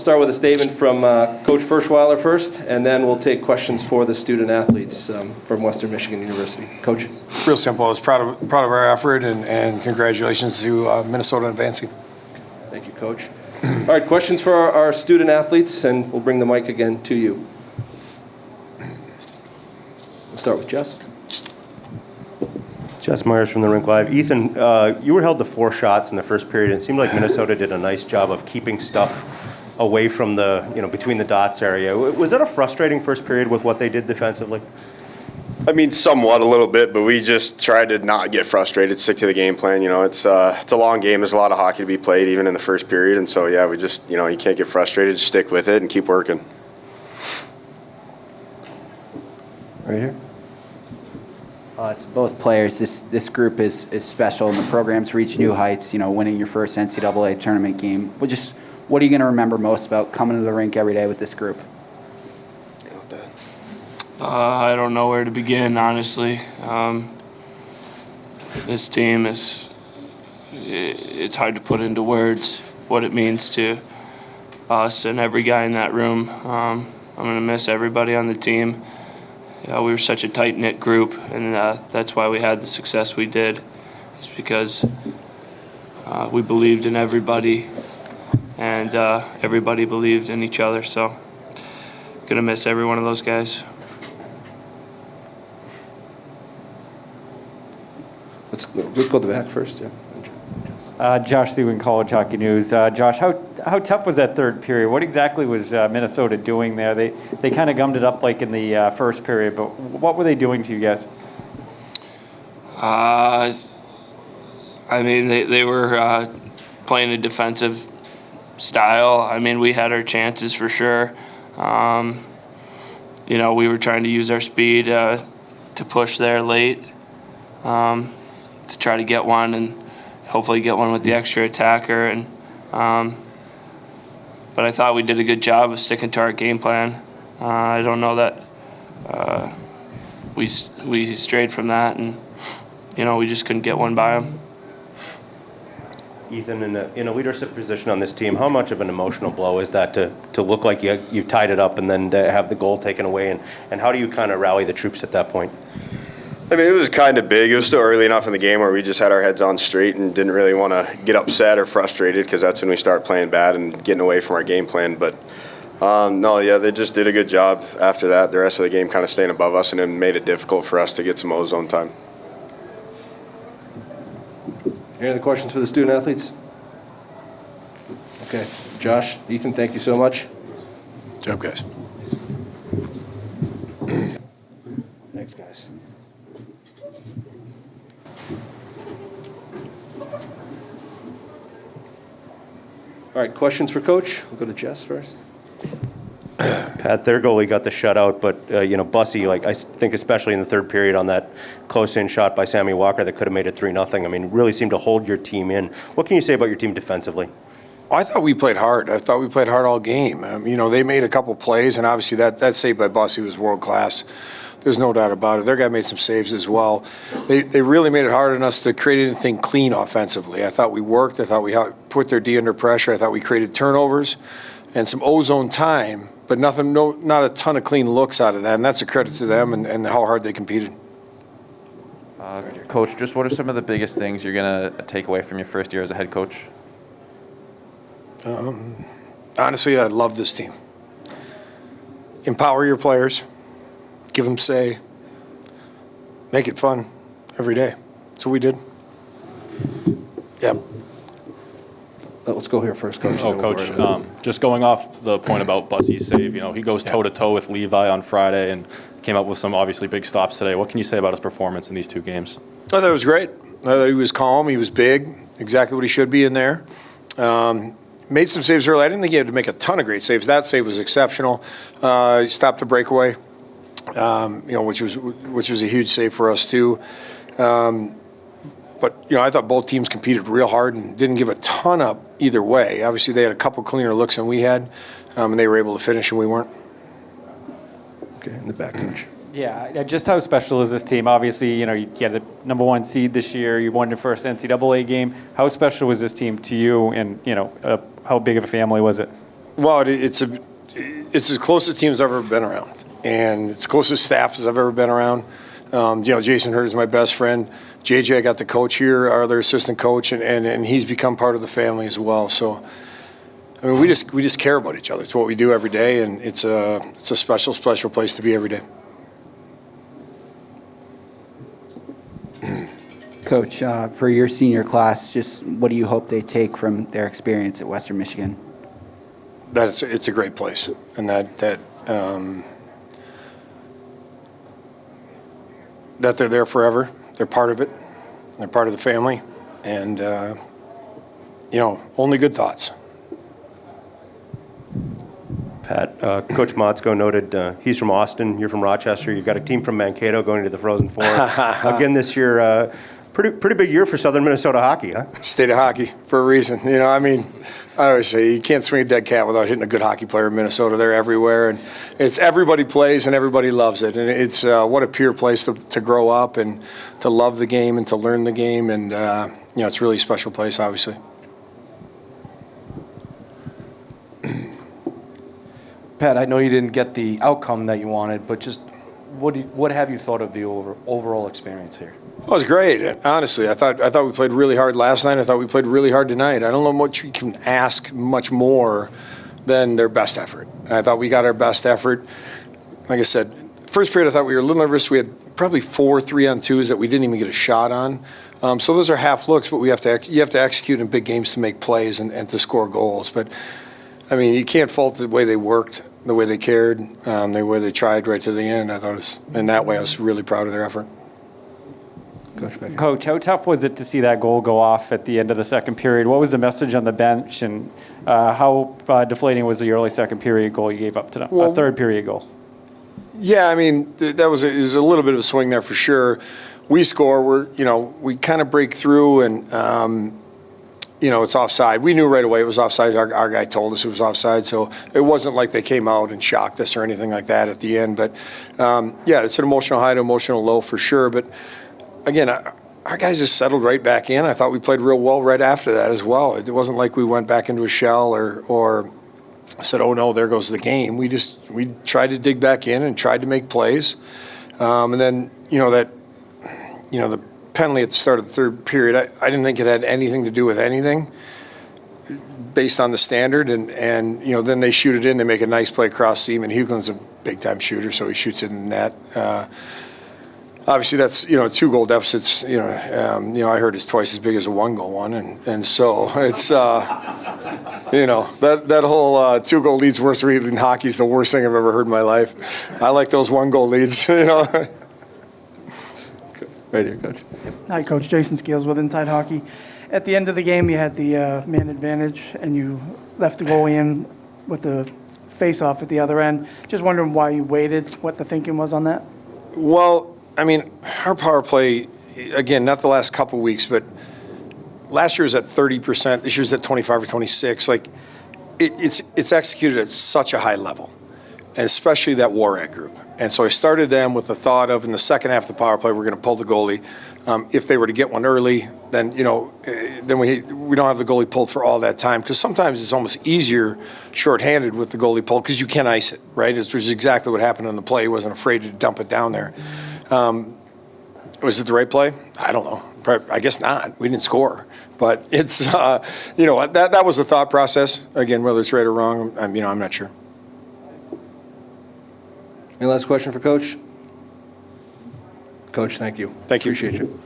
start with a statement from Coach Ferschweiler first, and then we'll take questions for the student athletes from Western Michigan University. Coach? Real simple. I was proud of our effort, and congratulations to Minnesota advancing. Thank you, Coach. All right, questions for our student athletes, and we'll bring the mic again to you. We'll start with Jess. Jess Myers from the Rink Live. Ethan, you were held to 4 shots in the first period. It seemed like Minnesota did a nice job of keeping stuff away from the, between the dots area. Was that a frustrating first period with what they did defensively? I mean, somewhat, a little bit, but we just tried to not get frustrated, stick to the game plan. It's a long game. There's a lot of hockey to be played, even in the first period. And so, yeah, we just, you can't get frustrated. Just stick with it and keep working. Right here. It's both players. This group is special, and the program's reached new heights. Winning your first NCAA tournament game. What are you going to remember most about coming to the rink every day with this group? I don't know where to begin, honestly. This team it's hard to put into words what it means to us and every guy in that room. I'm going to miss everybody on the team. We were such a tight-knit group, and that's why we had the success we did. It's because we believed in everybody, and everybody believed in each other. So, going to miss every one of those guys. Let's go to the back first, yeah. Josh Sewin, College Hockey News. Josh, how tough was that third period? What exactly was Minnesota doing there? They kind of gummed it up like in the first period, but what were they doing to you guys? I mean, they were playing a defensive style. I mean, we had our chances for sure. We were trying to use our speed to push there late. To try to get one and hopefully get one with the extra attacker. And but I thought we did a good job of sticking to our game plan. I don't know that we strayed from that, and we just couldn't get one by them. Ethan, in a leadership position on this team, how much of an emotional blow is that to look like you tied it up and then to have the goal taken away? And how do you kind of rally the troops at that point? I mean, it was kind of big. It was still early enough in the game where we just had our heads on straight and didn't really want to get upset or frustrated, because that's when we start playing bad and getting away from our game plan. But, they just did a good job after that. The rest of the game kind of staying above us, and it made it difficult for us to get some ozone time. Any other questions for the student athletes? Okay. Josh, Ethan, thank you so much. Good job, guys. Thanks, guys. All right, questions for Coach? We'll go to Jess first. Pat, their goalie got the shutout, but, Bussy, I think especially in the third period on that close-in shot by Sammy Walker that could have made it 3-0, I mean, really seemed to hold your team in. What can you say about your team defensively? I thought we played hard. I thought we played hard all game. They made a couple plays, and obviously that save by Bussy was world-class. There's no doubt about it. Their guy made some saves as well. They really made it hard on us to create anything clean offensively. I thought we worked. I thought we put their D under pressure. I thought we created turnovers and some ozone time, but not a ton of clean looks out of that, and that's a credit to them and how hard they competed. Coach, just what are some of the biggest things you're going to take away from your first year as a head coach? Honestly, I love this team. Empower your players. Give them say. Make it fun every day. That's what we did. Yep. Let's go here first, Coach. Coach, just going off the point about Bussy's save, he goes toe-to-toe with Levi on Friday and came up with some obviously big stops today. What can you say about his performance in these 2 games? I thought it was great. I thought he was calm. He was big. Exactly what he should be in there. Made some saves early. I didn't think he had to make a ton of great saves. That save was exceptional. He stopped a breakaway, which was a huge save for us too. But I thought both teams competed real hard and didn't give a ton up either way. Obviously, they had a couple cleaner looks than we had, and they were able to finish, and we weren't. Okay, in the back, Coach. Yeah, just how special is this team? Obviously, you had a number 1 seed this year. You won your first NCAA game. How special was this team to you, and how big of a family was it? Well, it's as close a team as I've ever been around, and it's closest staff as I've ever been around. Jason Hurd is my best friend. JJ, I got the coach here, our other assistant coach, and he's become part of the family as well. So, I mean, we just care about each other. It's what we do every day, and it's a special place to be every day. Coach, for your senior class, just what do you hope they take from their experience at Western Michigan? That it's a great place, and that they're there forever. They're part of it. They're part of the family, and only good thoughts. Pat, Coach Motzko noted he's from Austin, you're from Rochester, you've got a team from Mankato going to the Frozen Four. Again this year, pretty big year for Southern Minnesota hockey, huh? State of hockey for a reason. I always say you can't swing a dead cat without hitting a good hockey player in Minnesota. They're everywhere, and it's everybody plays and everybody loves it. And it's what a pure place to grow up and to love the game and to learn the game. And it's a really special place, obviously. Pat, I know you didn't get the outcome that you wanted, but just what have you thought of the overall experience here? It was great, honestly. I thought we played really hard last night. I thought we played really hard tonight. I don't know much you can ask much more than their best effort. And I thought we got our best effort. Like I said, first period I thought we were a little nervous. We had probably 4 3-on-2s that we didn't even get a shot on. So those are half looks, but you have to execute in big games to make plays and to score goals. But I mean, you can't fault the way they worked, the way they cared, the way they tried right to the end. I thought in that way I was really proud of their effort. Coach, how tough was it to see that goal go off at the end of the second period? What was the message on the bench, and how deflating was the early second period goal you gave up to a third period goal? Yeah, I mean, it was a little bit of a swing there for sure. We score, we kind of break through, and it's offside. We knew right away it was offside. Our guy told us it was offside, so it wasn't like they came out and shocked us or anything like that at the end. But it's an emotional high to emotional low for sure. But again, our guys just settled right back in. I thought we played real well right after that as well. It wasn't like we went back into a shell or said, "Oh no, there goes the game." We tried to dig back in and tried to make plays, and then the penalty at the start of the third period, I didn't think it had anything to do with anything based on the standard, and then they shoot it in. They make a nice play across seam, and Hughland's a big time shooter, so he shoots it in the net. Obviously, that's 2 goal deficits. I heard it's twice as big as a 1 goal one, and so it's that whole 2 goal lead's worst read in hockey is the worst thing I've ever heard in my life. I like those 1 goal leads. Right here, Coach. Hi, Coach. Jason Scales with Inside Hockey. At the end of the game, you had the man advantage, and you left the goalie in with the face-off at the other end. Just wondering why you waited, what the thinking was on that? Well, I mean, our power play, again, not the last couple weeks, but last year was at 30%. This year's at 25 or 26. Like, it's executed at such a high level, and especially that Warrag group. And so I started them with the thought of, in the second half of the power play, we're going to pull the goalie. If they were to get one early, then we don't have the goalie pulled for all that time, because sometimes it's almost easier shorthanded with the goalie pulled because you can ice it, right? Which is exactly what happened on the play. He wasn't afraid to dump it down there. Was it the right play? I don't know. I guess not. We didn't score. But it's, that was the thought process. Again, whether it's right or wrong, I'm not sure. Any last question for Coach? Coach, thank you. Thank you. Appreciate you.